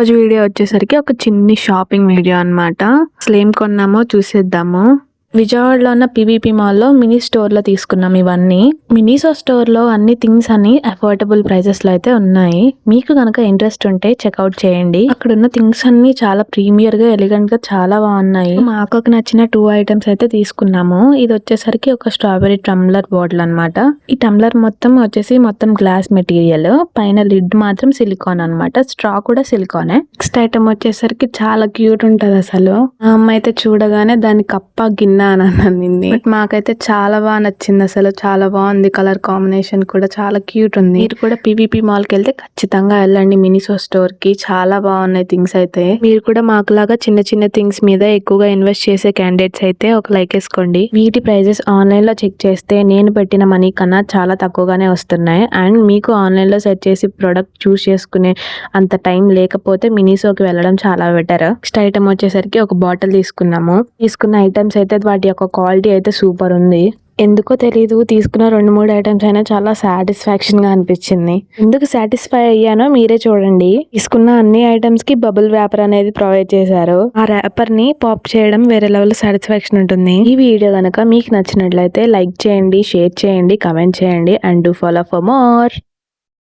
రోజు వీడియో వచ్చేసరికి ఒక చిన్ని షాపింగ్ వీడియో అన్నమాట. అసలు ఏం కొన్నామో చూసేద్దాము. విజయవాడలో ఉన్న పీవీపీ మాల్లో మినీ స్టోర్లో తీసుకున్నాం ఇవన్నీ. మినీసో స్టోర్లో అన్ని థింగ్స్ అని అఫోర్డబుల్ ప్రైజెస్లో అయితే ఉన్నాయి. మీకు కనుక ఇంట్రెస్ట్ ఉంటే చెక్అవుట్ చేయండి. అక్కడ ఉన్న థింగ్స్ అన్ని చాలా ప్రీమియర్గా ఎలిగెంట్గా చాలా బాగున్నాయి. మాకు నచ్చిన 2 ఐటమ్స్ అయితే తీసుకున్నాము. ఇది వచ్చేసరికి ఒక స్ట్రాబెరీ టంబ్లర్ బాటిల్ అనమాట. ఈ టంబ్లర్ మొత్తం గ్లాస్ మెటీరియల్, పైన లిడ్ మాత్రం సిలికాన్ అనమాట. స్ట్రా కూడా సిలికానే. నెక్స్ట్ ఐటమ్ వచ్చేసరికి చాలా క్యూట్ ఉంటది అసలు. ఆ అమ్మాయి అయితే చూడగానే దాని కప్ప గిన్నె అని అనింది. బట్ మాకైతే చాలా బాగా నచ్చింది. అసలు చాలా బాగుంది. కలర్ కాంబినేషన్ కూడా చాలా క్యూట్ ఉంది. మీరు కూడా పీవీపీ మాల్ కి వెళ్తే ఖచ్చితంగా వెళ్ళండి మినిసో స్టోర్ కి. చాలా బాగున్నాయి థింగ్స్ అయితే. మీరు కూడా మాకులాగా చిన్న చిన్న థింగ్స్ మీద ఎక్కువగా ఇన్వెస్ట్ చేసే క్యాండిడేట్స్ అయితే ఒక లైక్ వేసుకోండి. వీటి ప్రైజెస్ ఆన్లైన్ లో చెక్ చేస్తే నేను పెట్టిన మనీ కన్నా చాలా తక్కువగానే వస్తున్నాయి. అండ్ మీకు ఆన్లైన్ లో సెర్చ్ చేసి ప్రొడక్ట్ చూస్ చేసుకునే అంత టైం లేకపోతే మినిసోకి వెళ్ళడం చాలా బెటర్. నెక్స్ట్ ఐటమ్ వచ్చేసరికి ఒక బాటిల్ తీసుకున్నాము. తీసుకున్న ఐటమ్స్ అయితే వాటి యొక్క క్వాలిటీ అయితే సూపర్ ఉంది. ఎందుకో తెలీదు, తీసుకున్న 2-3 ఐటమ్స్ అయినా చాలా సాటిస్ఫాక్షన్ గా అనిపించింది. ఎందుకు సాటిస్ఫై అయ్యానో మీరే చూడండి. తీసుకున్న అన్ని ఐటమ్స్ కి బబుల్ ర్యాపర్ అనేది ప్రొవైడ్ చేశారు. ఆ ర్యాపర్ ని పాప్ చేయడం వేరే లెవెల్ సాటిస్ఫాక్షన్ ఉంటుంది. ఈ వీడియో కనుక మీకు నచ్చినట్లయితే లైక్ చేయండి, షేర్ చేయండి, కమెంట్ చేయండి and do follow for more.